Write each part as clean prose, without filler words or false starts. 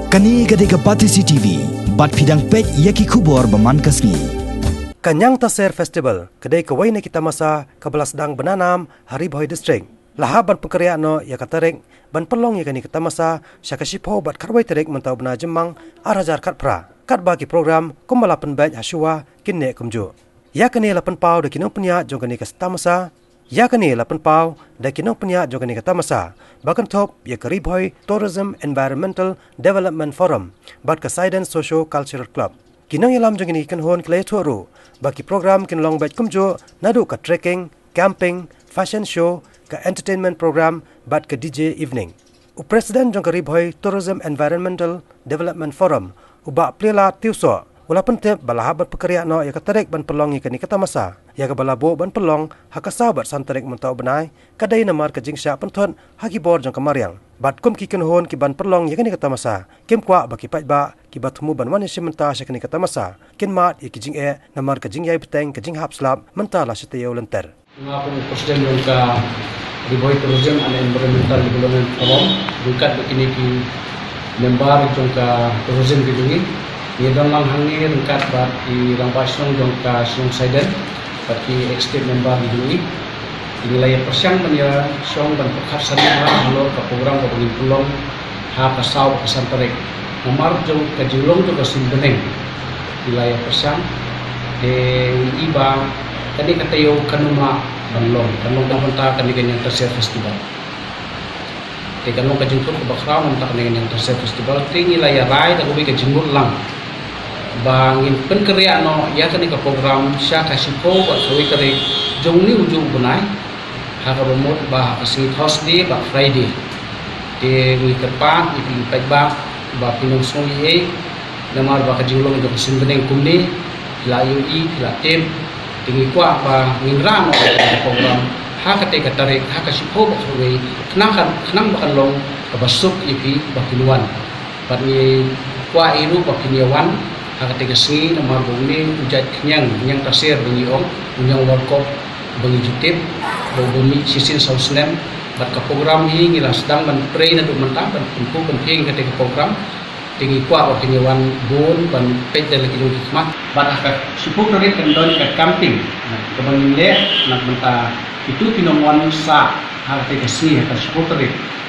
Kani gade kapati CCTV, bat pidang pet yaki kubor baman kasni. Kanyang Taser Festival, kedai kawai na kita masa kebelas dang benanam Hari Boy District. Lahab ban pekerjaan no ya katarik ban pelong ya kani kita masa syakasipo bat karwai tarik mentau bena jemang arajar kat pra. Kat bagi program kumbalapan baj hasua kinne kumju. Ya kani lapan pau de kinong punya jong kani kita masa. Ya kani lapan pau de kinong punya jong kani kita masa. Bahkan top ya Hari Boy Tourism Environmental Development Forum bat Kasaidan Socio Cultural Club. Kinong yalam jong kani kan hon klay tuaru. Bagi program kinlong baj kumju nadu ka trekking, camping, fashion show, ke entertainment program bat ke DJ evening. Presiden jong Hari Boy Tourism Environmental Development Forum ubak plila tiuso walaupun tep balahab berpekerjaan no ya katarik ban pelong ikan kata masa ya ke balabo ban pelong hakasa bat santarik mentau benai kadai namar ke jingsya pentun hagi bor jong kamariang bat kum ki kenhon ki ban pelong ya kata masa kim kwa baki pai ba ki batmu ban wan simenta sya kata masa kin mat ya ki jing namar ke jingyai peteng ke jing hap slap menta la seteu lenter aku presiden jong ka Hari Boy Tourism and Environmental Development Forum bukat begini ki member jong ka tourism bidungi ye dong lang hangi rengkat bat di Rampasong jong ka Song Saiden bat ki executive member bidungi nilai persiang menya song ban pekat sanima halo ka program ka bagi pulong ha ka saw ka santarek nomor jong ka julong to ka simbeneng nilai persiang iba tadi katayo kanuma banlong dang banta kani kanyang Taser Festival kanong kajungkot ko bakra man tak dengan yang Taser Festival tingi laya rai tak ubi kajungkot lang bangin penkerja no ya kani ka program sya kasipo wat sawi kare jong ni ujung bunai ha ka bomot ba kasi Thursday ba Friday de wi kerpat ipi pai ba pinong song ye namar ba kajulong do sinbeneng kumni la yui la tem tingi kwa ba nginra no program ha kate katarik ha kasipo ba sawi kenang bakan long kabasuk ipi bakinuan bat ni kwa iru bakiniawan ha kate kasni namar bumi ujat kenyang Taser bengi ong unyang warkop bengi jutip bumi sisin sausnem bat ka program hi ngila sedang ban pray na du mentah ban pempu penting kate ka program tingi kwa bakiniawan bon ban pet lagi du hikmat bat ka sipuk dari kendon ka camping ka bangin le nak mentah itu pinongwan sa hati kasih atas supporter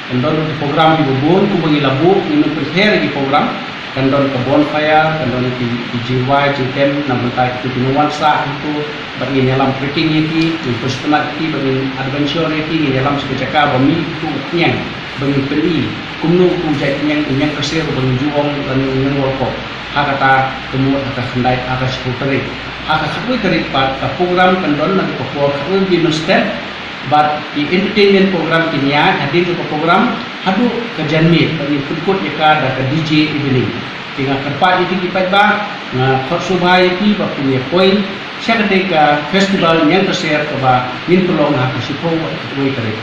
kendon program di bubun ku bagi labu minum prepare di program kendon ke bonfire kendon di jiwa jitem nampak itu pinongwan sa itu bagi dalam trekking ini terus penat ini bagi adventure ini dalam sekejaka bami itu nyang bagi peli kumnu ku jatnya yang kasih bagi juang dan yang workop hakata kemu hakata kendai hakata supporter hakata supporter program kendon nanti pokok binus step but di entertainment program kinya hadir ke program hadu kerjanmit bagi ikut yaka da ke DJ evening tinggal kerpat itu kita ba khot subhai ti ba punya point sya ketika festival yang Taser ke ba min pelong ha sipo wa kare